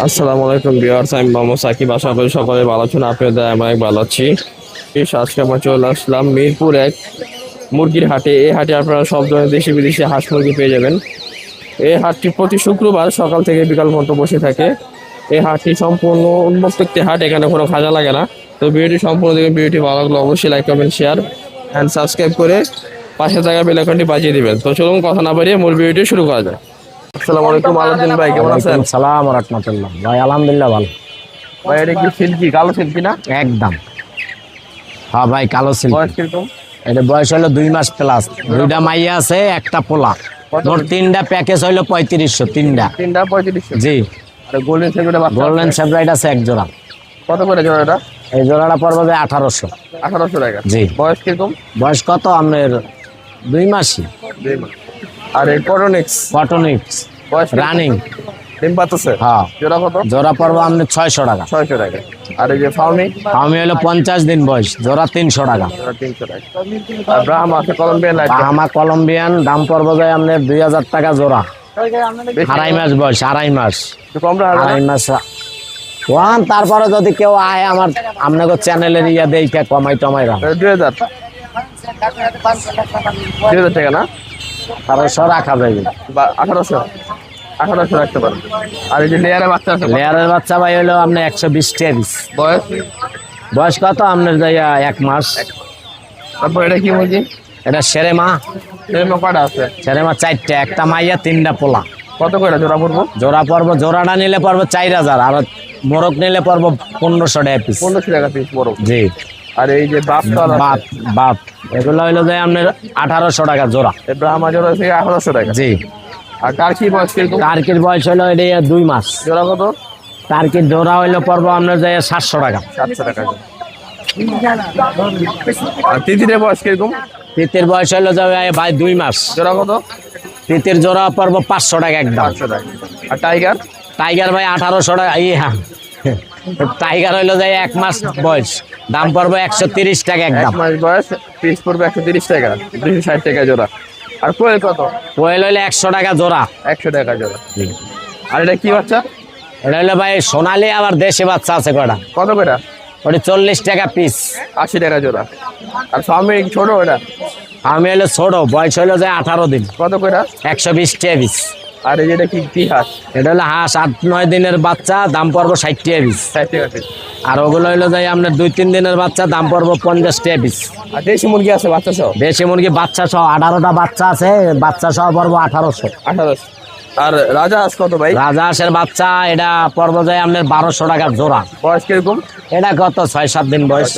আসসালামু আলাইকুম ভিউয়ার্স, আমি মোহাম্মদ সাকিব। আশা করি সকলে ভালো আছেন। আপনাদের আমি অনেক ভালো আছি। আজকে আমরা চলে আসলাম মিরপুর এক মুরগির হাটে। এই হাটে আপনারা সব ধরনের দেশি বিদেশি হাঁস মুরগি পেয়ে যাবেন। এই হাটটি প্রতি শুক্রবার সকাল থেকে বিকাল পর্যন্ত বসে থাকে। এই হাটটি সম্পূর্ণ উন্মুক্ত একটি হাট, এখানে কোনো খাজা লাগে না। তো ভিডিওটি সম্পূর্ণ দেখবেন। ভিডিওটি ভালো লাগলে অবশ্যই like comment share and subscribe করে পাশে থাকা বেল আইকনটি বাজিয়ে দিবেন। তো চলুন কথা না বাড়িয়ে মূল ভিডিওটি শুরু করা যায়। আসসালামু আলাইকুম আলাউদ্দিন ভাই, কেমন আছেন? সালাম রাহমাতুল্লাহ। ভাই আলহামদুলিল্লাহ ভালো। ভাই এটা কি সিল্কি, কালো সিল্কি না? একদম। হ্যাঁ ভাই, কালো সিল্ক। বয়স কিরকম? এটা বয়স হলো 2 মাস প্লাস। দুইটা মাইয়া আছে, একটা পোলা। মোট 3টা প্যাকেজ হলো 3500। তিনটা 3500? জি। আর গোল্ডেন সেগুলো বাচ্চা? গোল্ডেন সেপারেট আছে এক জোড়া। কত করে জোড়াটা? এই জোড়াটা পড়বে 1800। 1800 টাকা? জি। বয়স কিরকম? বয়স কত আপনার? 2 মাসই। আর এই কটনিক্স? কটনিক্স বয়স রানিং। ডিম পাতাছে? হ্যাঁ। জোড়া কত? জোড়া পড়বে আপনার 600 টাকা। 600 টাকা। আর এই যে ফার্মি? আমি হলো 50 দিন বয়স, জোড়া 300 টাকা। জোড়া 300 টাকা। আর ব্রাহ্মা আছে কলম্বিয়ান লাইট? আমার কলম্বিয়ান দাম পড়বে যায় আপনার 2000 টাকা জোড়া। 2.5 মাস বয়স, 2.5 মাস। একটু কম রাখা? 2.5 মাস ওয়ান। তারপরে যদি কেউ আয় আমার আপনাকে চ্যানেলের ইয়া দেখে কমাই টমাই রাখ। 2000? 2000 টাকা না? 1800 রাখা যাবে। 1800? 1800 রাখতে পারেন। আর এই যে লেয়ারের বাচ্চা আছে? লেয়ারের বাচ্চা ভাই হলো আপনার 120 টাকা পিস। বয়স? বয়স কত আপনার যাইয়া 1 মাস। তারপর এটা কি মুরগি? এটা সেরেমা। এরকম কটা আছে? সেরেমা 4টা, একটা মাইয়া 3টা পোলা। কত করে জোড়া পড়বো? জোড়া পর্ব, জোড়াটা নিলে পড়বো 4000, আর মোরগ নিলে পড়বো 1500 টাকা পিস। 1500 টাকা পিস বড়? জি। আর এই যে বাপ বাপ বাপ এগুলো হইলো যে আপনার 1800 টাকা জোড়া। ব্রাহ্মা জোড়া থেকে 1800 টাকা? জি। আর টার্কি বয়স কিরকম? টার্কির বয়স হলো এটা 2 মাস। জোড়া কত? টার্কির জোড়া হইলো পড়বো আপনার যায় 700 টাকা। 700 টাকা। আর তিতিরের বয়স কিরকম? তিতির বয়স হলো যাবে ভাই 2 মাস। জোড়া কত? তিতির জোড়া পড়বো 500 টাকা একদম। 500 টাকা। আর টাইগার? টাইগার ভাই 1800 টাকা। হ্যাঁ, টাইগার হইলো যায় 1 মাস বয়স, দাম পড়বো 130 টাকা 1 একদম। মাস বয়স, পিস পড়বে 130 টাকা, 260 টাকা জোড়া। আর কোয়েল কত? কোয়েল হইলে 100 টাকা জোড়া। 100 টাকা জোড়া। আর এটা কি বাচ্চা? এটা হইলো ভাই সোনালি, আবার দেশি বাচ্চা আছে কটা। কত করে? ওটা 40 টাকা পিস। 80 টাকা জোড়া। আর ফার্মে ছোট ওটা? আমি হইলো ছোট, বয়স হইলো যায় 18 দিন। কত করে? 120 টাকা পিস। আর এই যেটা কি কি হাঁস? এটা হলো হাঁস, 8-9 দিনের বাচ্চা, দাম পড়বো 60 টাকা পিস। 60 টাকা পিস। আর ওগুলো হইলো যায় আপনার 2-3 দিনের বাচ্চা, দাম পড়বো 50 টাকা পিস। আর দেশি মুরগি আছে বাচ্চা সহ? দেশি মুরগি বাচ্চা সহ 18টা বাচ্চা আছে, বাচ্চা সহ পড়বো 1800। 1800। আর রাজা হাঁস কত ভাই? রাজা হাঁসের বাচ্চা এটা পড়বো যায় আপনার 1200 টাকা জোড়া। বয়স কিরকম? এটা কত 6-7 দিন বয়স।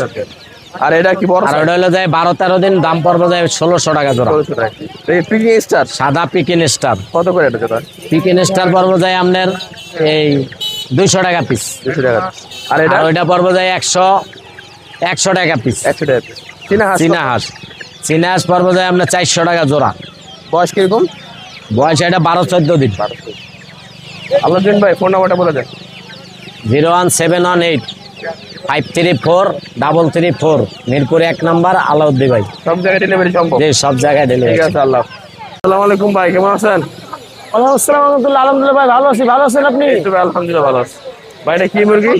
আর এটা কি বড়? আর ওটা হইলো যায় 12-13 দিন, দাম পড়বো যায় 1600 টাকা জোড়া। 1600 টাকা। এই পিকিং স্টার সাদা পিকিন স্টার কত করে এটা জোড়া? পিকিন স্টার পড়বো যায় আপনার এই 200 টাকা পিস। 200 টাকা। আর এটা? আর ওইটা পড়বো যায় 100 টাকা পিস। 100 টাকা পিস। চীনা হাঁস? চীনা হাঁস। চীনা হাঁস পড়বো যায় আপনার 400 টাকা জোড়া। বয়স কিরকম? বয়স এটা 12-14 দিন। আলাউদ্দিন ভাই ফোন নাম্বারটা বলে দেন। 01718534334, মিরপুর 1 নম্বর, আলাউদ্দিন ভাই। সব জায়গায় ডেলিভারি সম্ভব? জি, সব জায়গায় ঠিক ডেলিভারি। আছে, আল্লাহ। আসসালামু আলাইকুম ভাই, কেমন আছেন? আসসালামু আলাইকুম। আলহামদুলিল্লাহ ভাই, ভালো আছি। ভালো আছেন আপনি? এই তো ভাই, আলহামদুলিল্লাহ ভালো আছি। ভাই এটা কি মুরগি?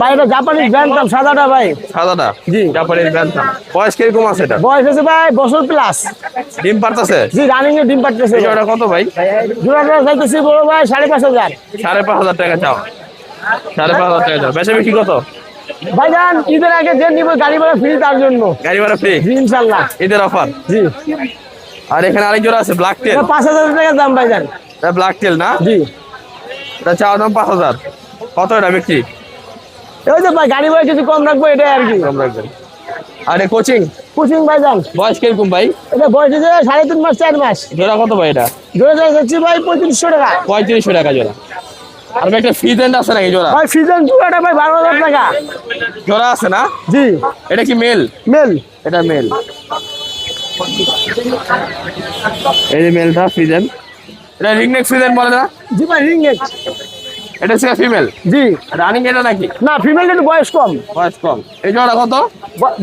ভাই এটা জাপানিজ ব্যান্টাম, সাদাটা ভাই। সাদাটা? জি। Japanese bantam. বয়স কিরকম আছে এটা? বয়স হচ্ছে ভাই বছর প্লাস। ডিম পারতেছে? জি, রানিং এ ডিম পাড়তেছে। এই জোড়া কত ভাই? জোড়াটা চাইতেছি বড় ভাই 5500। 5500 টাকা চাও? 5500 টাকা চাও। বেচা বিক্রি কত? ভাইজান ঈদের আগে যে নিব গাড়ি ভাড়া ফ্রি, তার জন্য। গাড়ি ভাড়া ফ্রি? জি ইনশাআল্লাহ। ঈদের অফার? জি। আর এখানে আরেক জোড়া আছে ব্ল্যাক টেল? 5000 টাকা দাম ভাইজান। এটা ব্ল্যাক টেল না? জি। এটা চাওয়া দাম 5000। কত এটা বিক্রি? এই যে ভাই গাড়ি ভাড়া কিছু কম রাখবো, এটাই আর কি। কম রাখবেন। আর এই কোচিং? কোচিং ভাইজান। বয়স কিরকম ভাই? এটা বয়স হচ্ছে 3.5 মাস 4 মাস। জোড়া কত ভাই এটা? জোড়া যাচ্ছে ভাই 3500 টাকা। 3500 টাকা জোড়া। আর ভাই একটা ফিজেন্ট আছে নাকি জোড়া? ভাই সিজন জোড়াটা ভাই 12000 টাকা। জোড়া আছে না? জি। এটা কি মেল? মেল। এটা মেল। এই যে মেলটা ফিজেন্ট। এটা রিংনেক ফিজেন্ট বলে না? জি ভাই রিং নেক। এটা হচ্ছে ফিমেল? জি। রানিং এটা নাকি? না, ফিমেল একটু বয়স কম। বয়স কম। এই জোড়া কত?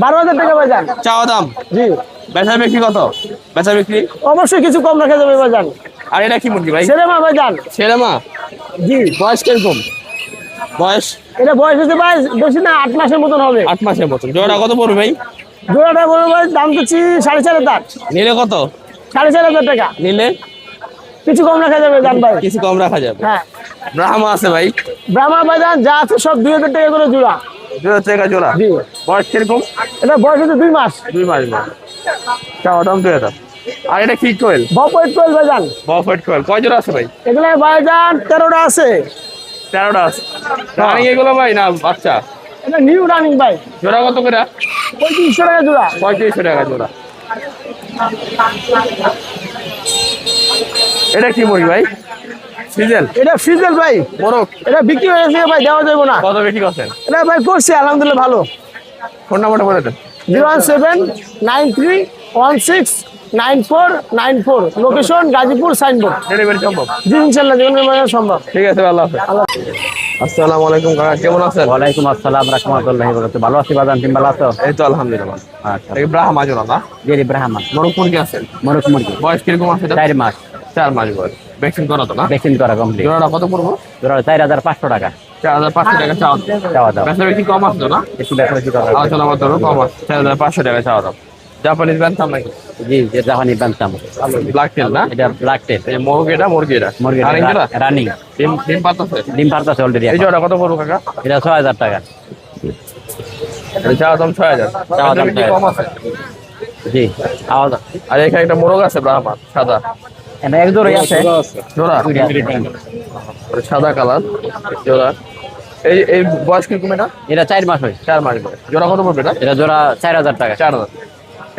12000 টাকা ভাইজান। চাওয়া দাম? জি। বেচা বিক্রি কত? বেচা বিক্রি? অবশ্যই কিছু কম রাখা যাবে ভাইজান। আর এটা কি মুরগি ভাই? সেরেমা ভাইজান। ছেলে মা? জি। বয়স কিরকম? বয়স এটা বয়স হচ্ছে ভাই বেশি না 8 মাসের মতন হবে। 8 মাসের মতন। জোড়া কত পড়বে ভাই? জোড়াটা বলবো ভাই দাম দিচ্ছি 4.5 নিলে কত? 4.5 টাকা। নিলে কিছু কম রাখা যাবে দাম ভাই। কিছু কম রাখা যাবে। হ্যাঁ ব্রাহ্মা আছে ভাই? ব্রাহ্মা বাজার যা আছে সব 2000 টাকা করে জোড়া। 2000 টাকা জোড়া। জি বয়স কিরকম? এটা বয়স হচ্ছে 2 মাস। 2 মাস বয়স। চাওয়া দাম 2000। আর এটা কি কোয়েল? বপয়েট কোয়েল ভাইজান। বফেট কোয়েল কয় জোড়া আছে ভাই? এগুলা ভাইজান 13টা আছে। 13টা আছে। রানিং এগুলো ভাই না বাচ্চা? এটা নিউ রানিং ভাই। জোড়া কত করে? 3500 টাকা জোড়া। 3500 টাকা জোড়া। এটা কি মুরগি ভাই? সিজেল? এটা ফ্রিজেল ভাই। মোরগ? এটা বিক্রি হয়ে গেছে ভাই, দেওয়া যাবে না। কত বিক্রি করছেন? এটা ভাই করছি আলহামদুলিল্লাহ ভালো। ফোন নাম্বারটা বলে দেন। 01793149494 লোকেশন গাজীপুর সাইনবোর্ড। ডেলিভারি সম্ভব? জি ইনশাআল্লাহ যেখানে সম্ভব। ঠিক আছে, আল্লাহ হাফেজ। আসসালামু আলাইকুম কাকা, কেমন আছেন? ওয়ালাইকুম আসসালাম রাহমাতুল্লাহি ওয়া বারাকাতুহু। ভালো আছি বাজান, তুমি ভালো আছো? এই তো আলহামদুলিল্লাহ। আচ্ছা, এই ব্রাহ্মা জোড়া না? জি ব্রাহ্মা মোরগ মুরগি আছেন? মোরগ মুরগি বয়স কিরকম আছে? 4 মাস। 4 মাস বয়স। ভ্যাকসিন করা তো না? ভ্যাকসিন করা কমপ্লিট। জোড়াটা কত পড়বো? জোড়া 4500 টাকা 4500 টাকা চাওয়া দাম। চাওয়া দাম। বেচা বিক্রি কম আছে তো না? একটু বেশি বেশি করা আলোচনা মাত্র কম আছে। 4500 টাকা চাওয়া দাম। জাপানিজ ব্যান্থাম নাকি? জি, যে জাপানি বানতাম। ব্ল্যাক টেল না? এটা ব্ল্যাক টেপ এই মুরগি এটা মুরগি আর এই জোড়া? রানিং ডিম পাতাছে? ডিম পারতাছে অলরেডি। এই জোড়া কত পড়বো কাকা? এটা 6000 টাকা। এই চাওয়া দাম 6000। চাওয়া দাম বিক্রি কম আছে। জি আওয়াজ। আর এখানে একটা মোরগ আছে ব্রাহ্মা সাদা এটা এক জোড়াই আছে। জোড়া, সাদা কালার জোড়া। এই এই বয়স কিরকম এটা? এটা 4 মাস হয়। 4 মাস বয়স। জোড়া কত পড়বে এটা? এটা জোড়া 4000 টাকা। 4000।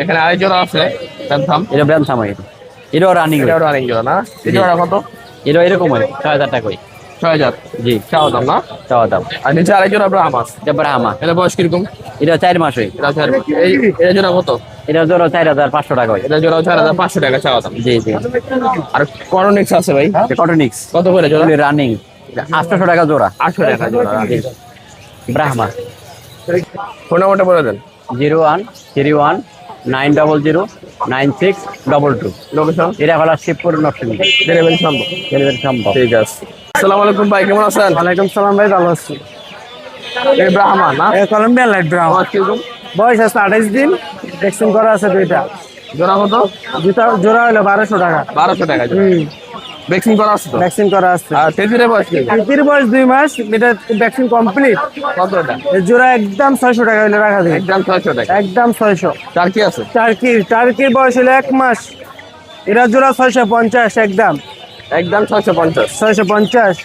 এখানে আরেক জোড়া আছে ব্যান্থাম। এটা ব্র্যান্থাম হয়। এটাও রানিং। এটাও রানিং জোড়া না? এই জোড়া কত? এটা এরকম হয় 6000 টাকা হয়। 6000। জি চাওয়া দাম না? চাওয়া দাম। আর নিচে আরেক জোড়া ব্রাহ্মা আছে। এটা ব্রাহ্মা। এটা বয়স কিরকম? এটা 4 মাস হয়। এটা 4 মাস। এই এটা জোড়া কত? এটা জোড়া 4500 টাকা হয়। এটা জোড়া 4500 টাকা চাওয়া দাম। জি জি। আর করনিক্স আছে ভাই? কটনিক্স কত করে জোড়া? রানিং 800 টাকা জোড়া। 800 টাকা জোড়া। ব্রাহ্মা। ফোন নাম্বারটা বলে দেন। 0131909622। লোকেশন? এটা হলো শিবপুর নরসিংদী। ডেলিভারি সম্ভব? ডেলিভারি সম্ভব। ঠিক আছে। আসসালামু আলাইকুম ভাই, কেমন আছেন? ওয়ালাইকুম সালাম ভাই, ভালো আছি। এই ব্রাহ্মা না? Colombian light Brahma. বয়স কিরকম? বয়স আছে 28 দিন। ভ্যাকসিন করা আছে 2টা। জোড়া কত? দুটা জোড়া হলো 1200 টাকা। 1200 টাকা জোড়া। ভ্যাকসিন করা আছে তো? ভ্যাকসিন করা আছে। আর তেজিরে বয়স কি? তিতির বয়স 2 মাস। এটা ভ্যাকসিন কমপ্লিট। কত এটা? এই জোড়া একদম 600 টাকা হলে রাখা যায়। একদম 600 টাকা। একদম 600। চার কি আছে? টার্কির বয়স হলো 1 মাস। এটা জোড়া 650 একদম। একদম 650। 650।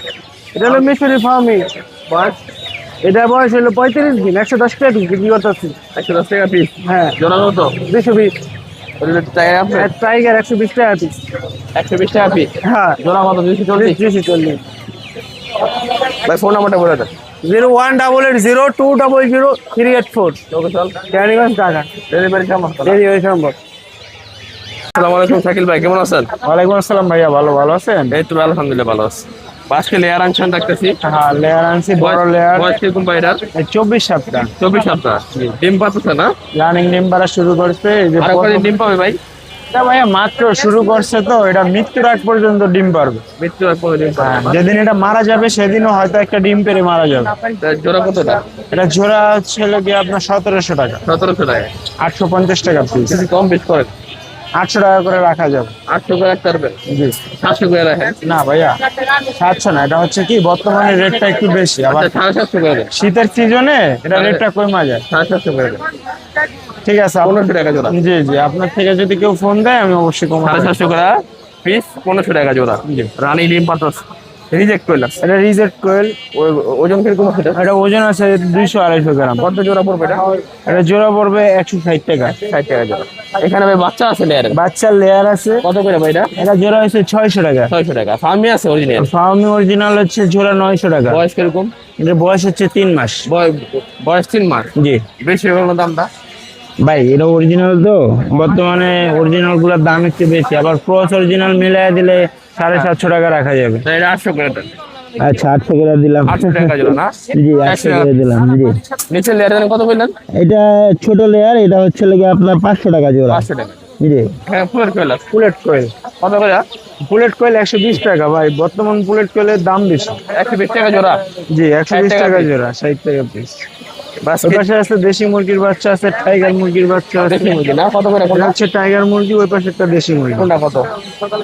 এটা হলো মিশরি ফার্মি। বয়স? এটা বয়স হলো 35 দিন। 110 টাকা পিস বিক্রি করতেছি। 110 টাকা পিস। হ্যাঁ জোড়া কত? 220। চাই আপনি? টাইগার 120 টাকা পিস। 120 টাকা পিস। হ্যাঁ জোড়া কত? 240। 240। ভাই ফোন নাম্বারটা বলে দেন। 01880200384। লোকেশন? ক্যারিগঞ্জ ঢাকা। ডেলিভারি সম্ভব? ডেলিভারি সম্ভব। আসসালামু আলাইকুম শাকিল ভাই, কেমন আছেন? ওয়ালাইকুম আসসালাম ভাইয়া, ভালো আছেন? এই তো আলহামদুলিল্লাহ ভালো আছি। পাঁচকে লেয়ার আনছেন দেখতেছি। হ্যাঁ লেয়ার আনছি, বড় লেয়ার। বয়স কিরকম ভাই এটার? 24 সপ্তাহ। 24 সপ্তাহ। ডিম পাচ্ছে না? রানিং ডিম পাড়া শুরু করছে। এই যে আর কয়দিন ডিম পাবে ভাই? এটা ভাইয়া মাত্র শুরু করছে, তো এটা মৃত্যুর আগ পর্যন্ত ডিম পারবে। মৃত্যু আর কোনো ডিম পাবে না? যেদিন এটা মারা যাবে সেদিনও হয়তো একটা ডিম পেরে মারা যাবে। তা জোড়া কতটা? এটা জোড়া ছিল গিয়ে আপনার 1700 টাকা। 1700 টাকা। 850 টাকা পিস। কিছু কম বেশ করেন। 800 টাকা করে রাখা যাবে। 800 করে রাখতে পারবেন? জি। 700 করে রাখেন। না ভাইয়া 700 না, এটা হচ্ছে কি বর্তমানে রেটটা একটু বেশি, আবার আচ্ছা 750 করে দেন। শীতের সিজনে এটা রেটটা কমে যায়। 750 করে দেন। ঠিক আছে 1500 টাকা জোড়া। জি জি, আপনার থেকে যদি কেউ ফোন দেয় আমি অবশ্যই কমাবো। 750 করে পিস, 1500 টাকা জোড়া। রানী ডিম পাতস রিজেক্ট করলাম। এটা রিজেক্ট কোয়েল। ওজন কিরকম আছে এটা? এটা ওজন আছে 200-250 গ্রাম। কত জোড়া পড়বে এটা? এটা জোড়া পড়বে 160 টাকা। 60 টাকা জোড়া। এখানে ভাই বাচ্চা আছে লেয়ারের। বাচ্চার লেয়ার আছে। কত করে ভাই এটা? এটা জোড়া হচ্ছে 600 টাকা। 600 টাকা। ফার্মি আছে অরিজিনাল? ফার্মি অরিজিনাল হচ্ছে জোড়া 900 টাকা। বয়স কিরকম? এর বয়স হচ্ছে 3 মাস। বয়স 3 মাস। জি বেশি হলো দামটা? ভাই এটা অরিজিনাল তো, বর্তমানে অরিজিনাল গুলোর দাম একটু বেশি, আবার ক্রস অরিজিনাল মিলাই দিলে 750 টাকা রাখা যাবে। তাই এটা 800 করে দেন। আচ্ছা 800 করে দিলাম। 800 টাকা জোড়া না? জি 800 করে দিলাম। জি নিচের লেয়ার কত বললেন? এটা ছোট লেয়ার, এটা হচ্ছে লাগে আপনার 500 টাকা জোড়া। 500 টাকা। জি হ্যাঁ ফুলের কোয়েল আছে। বুলেট কোয়েল। কত করে? বুলেট কোয়েল 120 টাকা ভাই, বর্তমান বুলেট কোয়েলের দাম বেশি। 120 টাকা জোড়া। জি 120 টাকা টাকা piece। জোড়া, 60 টাকা পিস। বাস ওই পাশে আছে দেশি মুরগির বাচ্চা আছে, টাইগার মুরগির বাচ্চা আছে। দেখি মুরগি না কত করে এটা কোনটা? হচ্ছে টাইগার মুরগি, ওই পাশে একটা দেশি মুরগি। কোনটা কত?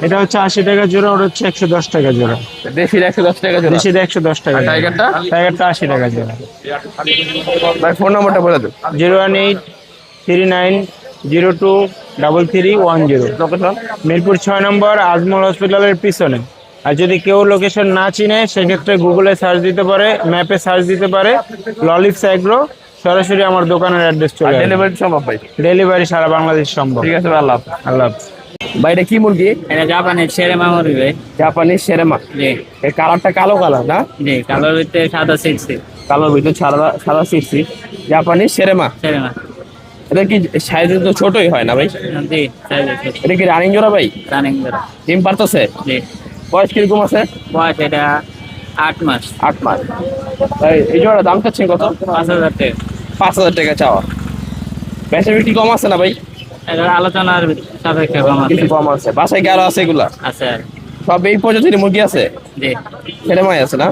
এটা হচ্ছে 80 টাকা জোড়া, ওটা হচ্ছে 110 টাকা জোড়া। দেশির 110 টাকা জোড়া। দেশিটা 110 টাকা আর জোড়া। টাইগারটা? টাইগারটা 80 টাকা জোড়া। ভাই ফোন নাম্বারটা বলে দেন। 01839023310। লোকেশন? মিরপুর 6 নম্বর আজমল হসপিটালের পিছনে। আর যদি কেউ লোকেশন না চিনে সেক্ষেত্রে গুগলে সার্চ দিতে পারে, ম্যাপে সার্চ দিতে পারে ললিপস এগ্রো, সরাসরি আমার দোকানের অ্যাড্রেস আর চলে আসবে। ডেলিভারি সম্ভব ভাই? ডেলিভারি সারা বাংলাদেশ সম্ভব। ঠিক আছে ভাই, আল্লাহ হাফেজ। আল্লাহ হাফেজ। ভাই এটা কি মুরগি? এটা জাপানের ছেড়ে মামুরি ভাই। জাপানি শেরেমা। জি এই কালারটা কালো কালার না? জি, কালোর ভিতরে সাদা সিক্সি কালোর ভিতরে সাদা সাদা সিক্সি। জাপানি শেরেমা। ছেড়ে মা। এটা কি সাইজে তো ছোটই হয় না ভাই? জি সাইজ আছে, এটা কি রানিং জোড়া ভাই? রানিং ধরা। ডিম পারতেছে? জি বয়স কিরকম আছে? বয়স এটা 8 মাস। 8 মাস। ভাই এই জোড়ার দাম চাচ্ছেন কত? 5,000 টাকা। 5,000 টাকা চাওয়া। বেচা বিক্রি কম আছে না ভাই? এটা আলোচনার সাপেক্ষে কম আছে। কিছু কম আছে। বাসায় কি আরো আছে এগুলা? আছে আর। সব এই প্রজাতির মুরগি আছে? জি ছেলেমাই আছে না?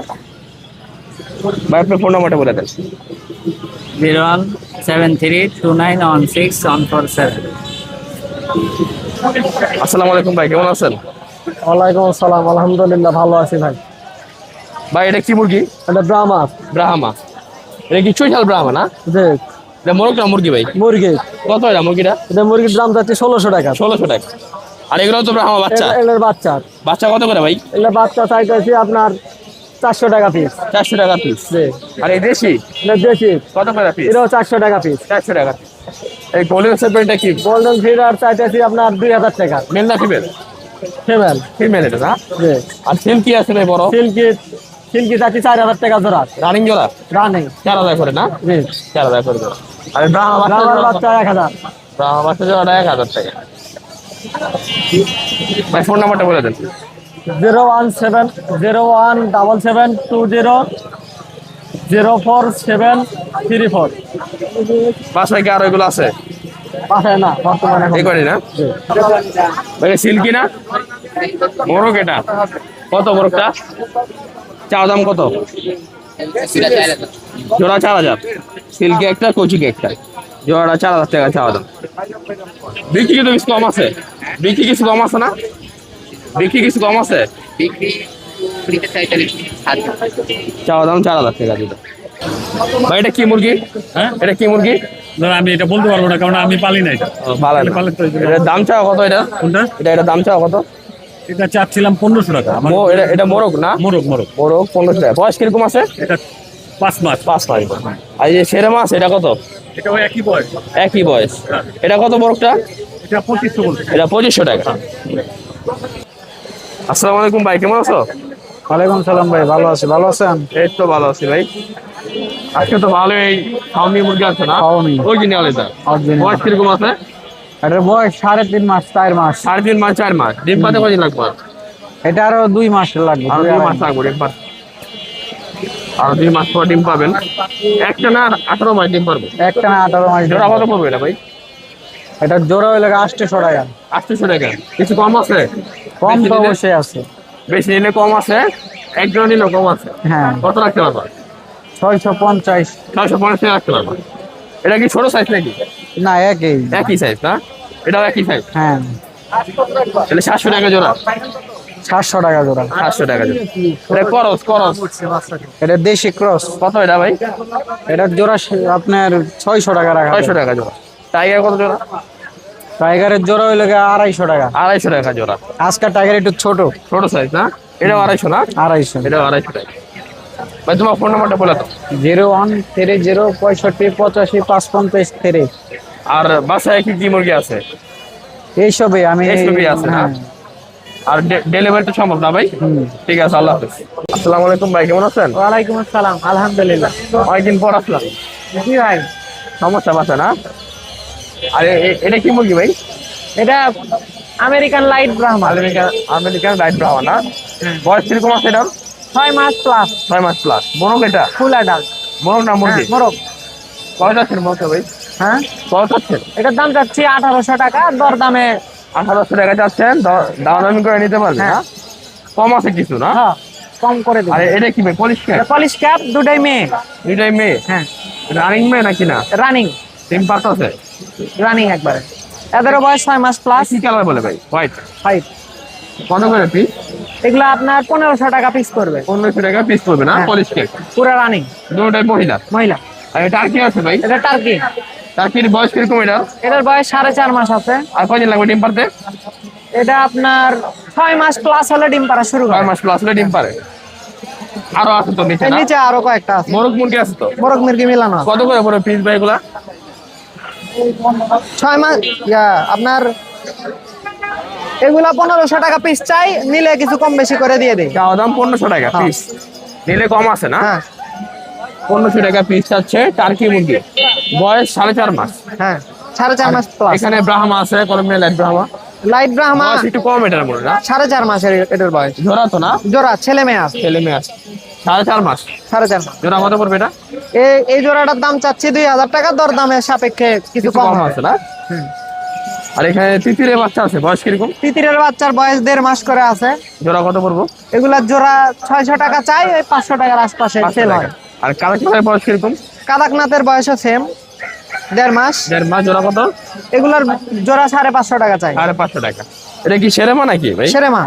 ভাই আপনার ফোন নাম্বারটা বলে দেন। 0173291647। আসসালামু আলাইকুম ভাই, কেমন আছেন? ওয়ালাইকুম আসসালাম, আলহামদুলিল্লাহ ভালো আছি ভাই। ভাই এটা কি মুরগি? এটা ব্রাহ্মা। ব্রাহ্মা। এটা কি চৈতাল ব্রাহ্মা না? জি এটা মোরগ না মুরগি ভাই? মুরগি। কত এটা মুরগিটা? এটা মুরগির দাম যাচ্ছে 1600 টাকা। 1600 টাকা। আর এগুলো তো ব্রাহ্মা বাচ্চা। এগুলোর বাচ্চা, বাচ্চা কত করে ভাই? এগুলোর বাচ্চা চাইতেছি আপনার 400 টাকা পিস। 400 টাকা পিস। জি আর এই দেশি এটা দেশি, কত করে পিস? এটাও 400 টাকা পিস। 400 টাকা। এই গোল্ডেন সেপারেটটা কি? গোল্ডেন ফিডার চাইতেছি আপনার 2000 টাকা। মেল না ফিমেল? ফিমেল। ফিমেল এটা না? জি আর সিল্কি আছে ভাই বড়? সিল্কি, সিল্কি চাচ্ছি 4000 টাকা জোড়া। রানিং জোড়া? রানিং। 4000 করে না? জি 4000 করে জোড়া। আর ব্রাহ্মা বাচ্চা রাবার জোড়া? বাচ্চা 1000। ব্রাহ্মা বাচ্চা জোড়াটা 1000 টাকা। ভাই ফোন নাম্বারটা বলে দেন। 01701204734। বাসায় কি আর এগুলো আছে? পাঠায় না বর্তমানে এখন। এই করি না? ভাই সিল্কি না? মোরগ এটা কত মোরগটা? চাওয়া দাম কত? জোড়া 4000। সিল্কি একটা, কচুকি একটা, জোড়াটা 4000 টাকা চাওয়া দাম। বিক্রি কিন্তু কিছু কম আছে? বিক্রি কিছু কম আছে না? বিক্রি কিছু কম আছে? চাওয়া দাম 4000 টাকা দিতে। ভাই এটা কি মুরগি? হ্যাঁ এটা কি মুরগি? ধরো আমি এটা বলতে পারবো না, কারণ আমি পালি না এটা। ভালো না। পালে তো এটার দাম চাওয়া কত এটা? কোনটা? এটার দাম চাওয়া কত? এটা চাচ্ছিলাম 1500 টাকা। আমার এটা মোরগ না? মোরগ মোরগ। মোরগ 1500 টাকা। বয়স কিরকম আছে? এটা 5 মাস। 5 মাস। আর এই যে সেরে মাছ এটা কত? এটা ওই একই বয়স। একই বয়স। এটা কত মোরগটা? এটা 2500 বলছে। এটা 2500 টাকা। আসসালামু আলাইকুম ভাই, কেমন আছো? ওয়ালাইকুম সালাম ভাই, ভালো আছি। ভালো আছেন? এই তো ভালো আছি ভাই। আজকে তো ভালোই ফার্মি মুরগি আছে না? ফার্মি। অরিজিনাল এটা। Original। বয়স কিরকম আছে? এটার বয়স 3.5 মাস 4 মাস। 3.5 মাস 4 মাস। ডিম পাতে কয়দিন লাগবে? এটা আরো 2 মাস লাগবে। আরো 2 মাস লাগবে ডিম পাতে। আরো 2 মাস পর ডিম পাবেন। একটা না 18 মাস ডিম পারবে। একটা না 18 মাস। জোড়া কত পড়বে এটা ভাই? এটা জোড়া হইলে 800 টাকা। 800 টাকা। কিছু কম আছে? কম বেশি তো নিলে- অবশ্যই আছে। বেশি নিলে কম আছে, একজন নিলেও কম আছে। হ্যাঁ কত রাখতে পারবা? 650। 650 টাকা রাখতে পারবা। এটা কি ছোট সাইজ নাকি? না একই। একই সাইজ না? এটাও একই সাইজ। হ্যাঁ তাহলে 700 টাকা জোড়া। 700 টাকা জোড়া। 700 টাকা জোড়া। এটা করস করস। এটা দেশি ক্রস। কত এটা ভাই? এটার জোড়া আপনার 600 টাকা রাখা। 600 টাকা জোড়া। টাইগার কত জোড়া? টাইগারের জোড়া হইলে 250 টাকা। 250 টাকা জোড়া। আজকাল টাইগার একটু ছোট। ছোট সাইজ না? এটাও 250 না? 250। এটাও 250 টাকা। ভাই তোমার ফোন নাম্বারটা বলে দাও। 01305585553। আর বাসায় কি কি মুরগি আছে? এইসবই আমি এইসবই আছে না? হ্যাঁ। আর ডেলিভারি তো সম্ভব না ভাই? ঠিক আছে, আল্লাহ হাফেজ। আসসালামু আলাইকুম ভাই, কেমন আছেন? ওয়ালাইকুম আসসালাম, আলহামদুলিল্লাহ। অনেকদিন পর আসলাম। জি ভাই, সমস্যা বাসা না? আর এটা কি মুরগি ভাই? এটা American light Brahma. American light Brahma না? বয়স কিরকম আছে এটা? 6 মাস প্লাস। 6 মাস প্লাস। মোরগ এটা? Full adult. মোরগ না মুরগি? মোরগ। কয়টা ছিল মোরগ ভাই? হ্যাঁ, কত চাচ্ছেন? এটার দাম চাচ্ছি 1800 টাকা, দর দামে 1800 টাকা চাচ্ছেন, দামাদামি করে নিতে পারবেন না? কম আছে কিছু না? হ্যাঁ কম করে দেব। আর এটা কি মেয়ে? Polish cap? পলিশ ক্যাপ, দুটাই মেয়ে। দুইটাই মেয়ে? হ্যাঁ, রানিং মেয়ে নাকি না? রানিং, ডিম পারতেছে? রানিং একবারে। এদেরও বয়স 6 মাস প্লাস। কি কালার বলে ভাই? হোয়াইট? 5। কত করে পিস? এগুলো আপনার 1500 টাকা পিস করবে। 1500 টাকা পিস পড়বে না? হ্যাঁ। পলিশ ক্যাপ পুরো রানিং, দুটোটাই মহিলা। মহিলা। আর এটা আর কি আছে ভাই? এটা টার্কি। টার্কির বয়স কিরকম এটা? এটার বয়স 4.5 মাস আছে। আর কয়দিন লাগবে ডিম পারতে? এটা আপনার 6 মাস প্লাস হলে ডিম পাড়া শুরু 6 করে। মাস প্লাস হলে ডিম পারে। আরো আছে তো নিচে এর না? নিচে আরো কয়েকটা আছে, মোরগ মুরগি আছে তো? মোরগ মুরগি মিলানো আছে। কত করে পড়বে পিস ভাই এগুলা? 6 মাস আপনার এগুলা 1500 টাকা পিস চাই, নিলে কিছু কম বেশি করে দিয়ে দেই। চাওয়া দাম 1500 টাকা হ্যাঁ। পিস, নিলে কম আছে না? হ্যাঁ 1500 টাকা পিস চাচ্ছে টার্কি মুরগি, বয়স 4.5 মাস। হ্যাঁ, 4.5 মাস প্লাস। এখানে ব্রাহ্মা আছে, Colombia light Brahma. Light Brahma বয়স একটু কম এটার মনে না? 4.5 মাসের এটার বয়স। জোড়া তো না? জোড়া ছেলে মেয়ে আছে। ছেলে মেয়ে আছে। 4.5 মাস 4.5 মাস। জোড়া কত পড়বে এটা? এই জোড়াটার দাম চাচ্ছি 2000 টাকা, দর দামের সাপেক্ষে কিছু কিছু কম কম হবে। আছে না? আর এখানে তিতিরের বাচ্চা আছে, বয়স কিরকম? তিতিরের বাচ্চার বয়স 1.5 মাস করে আছে। জোড়া কত পড়বো? এগুলার জোড়া 600 টাকা চাই, ওই 500 টাকার আশপাশে 500 সেল টাকা। হয়। আর কালাকালের বয়স কিরকম? কাদাকনাথের বয়সও সেম, 1.5 মাস। 1.5 মাস। জোড়া কত? এগুলার জোড়া 550 টাকা চাই। 550 টাকা। এটা কি সেরেমা নাকি ভাই? সেরেমা,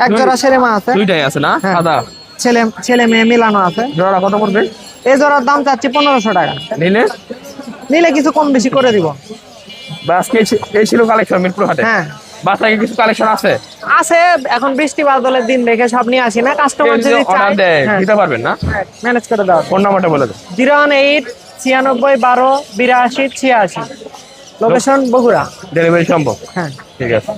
এক জোড়া সেরেমা আছে। দুইটাই আছে না? হ্যাঁ। সাদা। ছেলে মেয়ে মিলানো আছে। জোড়া কত পড়বে? এই জোড়ার দাম চাচ্ছি 1500 টাকা, নিলে? নিলে কিছু কম বেশি করে দিব। বাস এই ছিল কালেকশন মিরপুর হাটে। হ্যাঁ বাসায় কিছু কালেকশন আছে? আছে, এখন বৃষ্টি বাদলের দিন দেখে সব নিয়ে আসি না, কাস্টমার যদি অর্ডার চায় দেয় দিতে পারবেন না? ম্যানেজ করে দাও। ফোন নাম্বারটা বলে দেন। 018 96 12 82 86, লোকেশন বগুড়া। ডেলিভারি সম্ভব? হ্যাঁ। ঠিক আছে।